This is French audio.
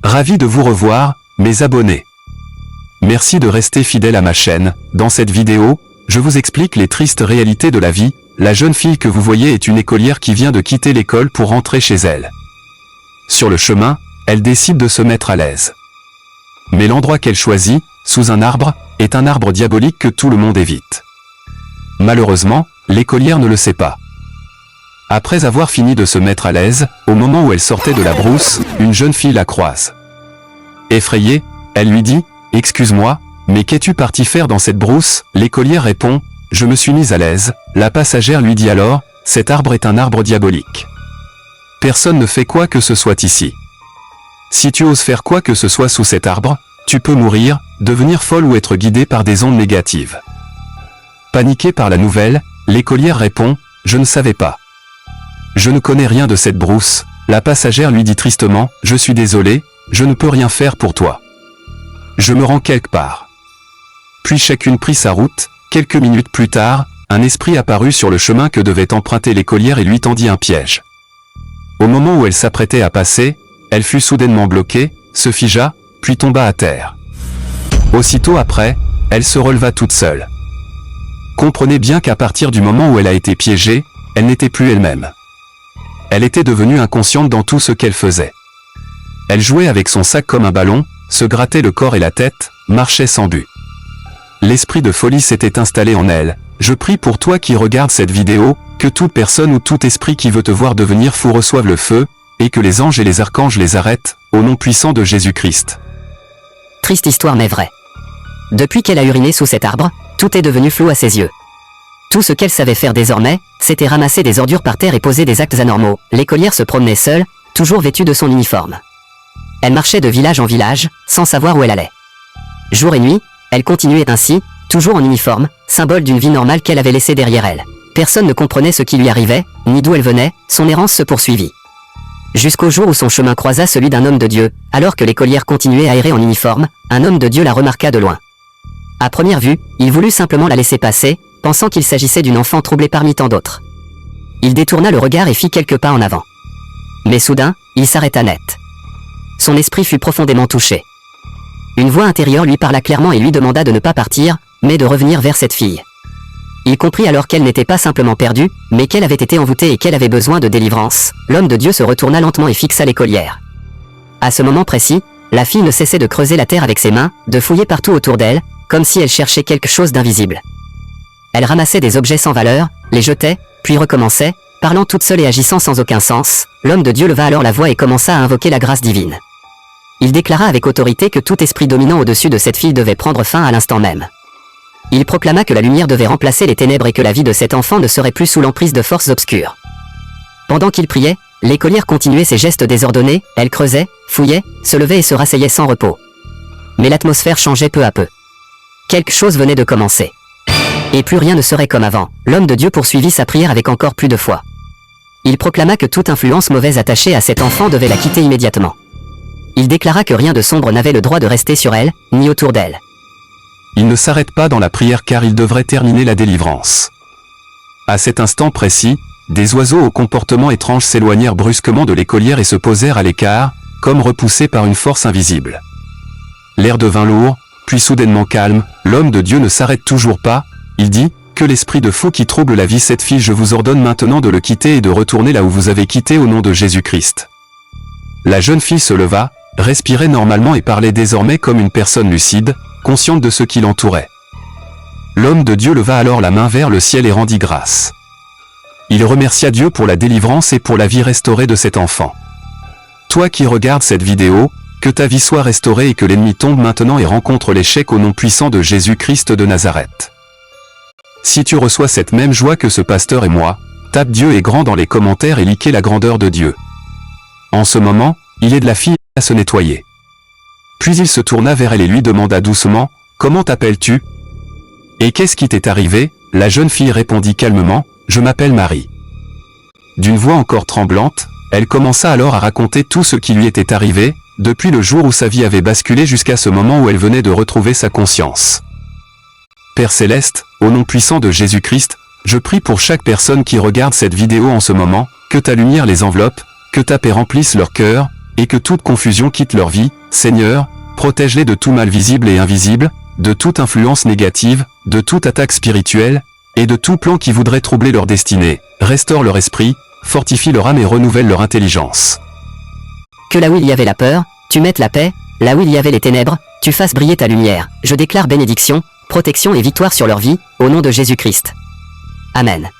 Ravi de vous revoir, mes abonnés. Merci de rester fidèle à ma chaîne. Dans cette vidéo, je vous explique les tristes réalités de la vie. La jeune fille que vous voyez est une écolière qui vient de quitter l'école pour rentrer chez elle. Sur le chemin, elle décide de se mettre à l'aise. Mais l'endroit qu'elle choisit, sous un arbre, est un arbre diabolique que tout le monde évite. Malheureusement, l'écolière ne le sait pas. Après avoir fini de se mettre à l'aise, au moment où elle sortait de la brousse, une jeune fille la croise. Effrayée, elle lui dit « Excuse-moi, mais qu'es-tu parti faire dans cette brousse ?» L'écolière répond « Je me suis mise à l'aise ». La passagère lui dit alors « Cet arbre est un arbre diabolique. Personne ne fait quoi que ce soit ici. Si tu oses faire quoi que ce soit sous cet arbre, tu peux mourir, devenir folle ou être guidée par des ondes négatives. » Paniquée par la nouvelle, l'écolière répond « Je ne savais pas. Je ne connais rien de cette brousse ». La passagère lui dit tristement « Je suis désolée, je ne peux rien faire pour toi. Je me rends quelque part. » Puis chacune prit sa route. Quelques minutes plus tard, un esprit apparut sur le chemin que devait emprunter l'écolière et lui tendit un piège. Au moment où elle s'apprêtait à passer, elle fut soudainement bloquée, se figea, puis tomba à terre. Aussitôt après, elle se releva toute seule. Comprenez bien qu'à partir du moment où elle a été piégée, elle n'était plus elle-même. Elle était devenue inconsciente dans tout ce qu'elle faisait. Elle jouait avec son sac comme un ballon, se grattait le corps et la tête, marchait sans but. L'esprit de folie s'était installé en elle. Je prie pour toi qui regardes cette vidéo, que toute personne ou tout esprit qui veut te voir devenir fou reçoive le feu, et que les anges et les archanges les arrêtent, au nom puissant de Jésus-Christ. Triste histoire mais vraie. Depuis qu'elle a uriné sous cet arbre, tout est devenu flou à ses yeux. Tout ce qu'elle savait faire désormais, c'était ramasser des ordures par terre et poser des actes anormaux. L'écolière se promenait seule, toujours vêtue de son uniforme. Elle marchait de village en village, sans savoir où elle allait. Jour et nuit, elle continuait ainsi, toujours en uniforme, symbole d'une vie normale qu'elle avait laissée derrière elle. Personne ne comprenait ce qui lui arrivait, ni d'où elle venait, son errance se poursuivit. Jusqu'au jour où son chemin croisa celui d'un homme de Dieu. Alors que l'écolière continuait à errer en uniforme, un homme de Dieu la remarqua de loin. À première vue, il voulut simplement la laisser passer, pensant qu'il s'agissait d'une enfant troublée parmi tant d'autres. Il détourna le regard et fit quelques pas en avant. Mais soudain, il s'arrêta net. Son esprit fut profondément touché. Une voix intérieure lui parla clairement et lui demanda de ne pas partir, mais de revenir vers cette fille. Il comprit alors qu'elle n'était pas simplement perdue, mais qu'elle avait été envoûtée et qu'elle avait besoin de délivrance. L'homme de Dieu se retourna lentement et fixa l'écolière. À ce moment précis, la fille ne cessait de creuser la terre avec ses mains, de fouiller partout autour d'elle, comme si elle cherchait quelque chose d'invisible. Elle ramassait des objets sans valeur, les jetait, puis recommençait, parlant toute seule et agissant sans aucun sens. L'homme de Dieu leva alors la voix et commença à invoquer la grâce divine. Il déclara avec autorité que tout esprit dominant au-dessus de cette fille devait prendre fin à l'instant même. Il proclama que la lumière devait remplacer les ténèbres et que la vie de cet enfant ne serait plus sous l'emprise de forces obscures. Pendant qu'il priait, l'écolière continuait ses gestes désordonnés, elle creusait, fouillait, se levait et se rasseyait sans repos. Mais l'atmosphère changeait peu à peu. Quelque chose venait de commencer. Et plus rien ne serait comme avant. L'homme de Dieu poursuivit sa prière avec encore plus de foi. Il proclama que toute influence mauvaise attachée à cet enfant devait la quitter immédiatement. Il déclara que rien de sombre n'avait le droit de rester sur elle, ni autour d'elle. Il ne s'arrête pas dans la prière car il devrait terminer la délivrance. À cet instant précis, des oiseaux au comportement étrange s'éloignèrent brusquement de l'écolière et se posèrent à l'écart, comme repoussés par une force invisible. L'air devint lourd, puis soudainement calme. L'homme de Dieu ne s'arrête toujours pas. Il dit « Que l'esprit de fou qui trouble la vie cette fille, je vous ordonne maintenant de le quitter et de retourner là où vous avez quitté au nom de Jésus-Christ. » La jeune fille se leva, respirait normalement et parlait désormais comme une personne lucide, consciente de ce qui l'entourait. L'homme de Dieu leva alors la main vers le ciel et rendit grâce. Il remercia Dieu pour la délivrance et pour la vie restaurée de cet enfant. Toi qui regardes cette vidéo, que ta vie soit restaurée et que l'ennemi tombe maintenant et rencontre l'échec au nom puissant de Jésus-Christ de Nazareth. Si tu reçois cette même joie que ce pasteur et moi, tape Dieu est grand dans les commentaires et liquez la grandeur de Dieu. En ce moment, il aide la fille à se nettoyer. Puis il se tourna vers elle et lui demanda doucement « Comment t'appelles-tu ? Et qu'est-ce qui t'est arrivé ?» La jeune fille répondit calmement « Je m'appelle Marie. » D'une voix encore tremblante, elle commença alors à raconter tout ce qui lui était arrivé, depuis le jour où sa vie avait basculé jusqu'à ce moment où elle venait de retrouver sa conscience. Père Céleste, au nom puissant de Jésus-Christ, je prie pour chaque personne qui regarde cette vidéo en ce moment, que ta lumière les enveloppe, que ta paix remplisse leur cœur, et que toute confusion quitte leur vie. Seigneur, protège-les de tout mal visible et invisible, de toute influence négative, de toute attaque spirituelle, et de tout plan qui voudrait troubler leur destinée. Restaure leur esprit, fortifie leur âme et renouvelle leur intelligence. Que là où il y avait la peur, tu mettes la paix, là où il y avait les ténèbres, tu fasses briller ta lumière. Je déclare bénédiction, protection et victoire sur leur vie, au nom de Jésus-Christ. Amen.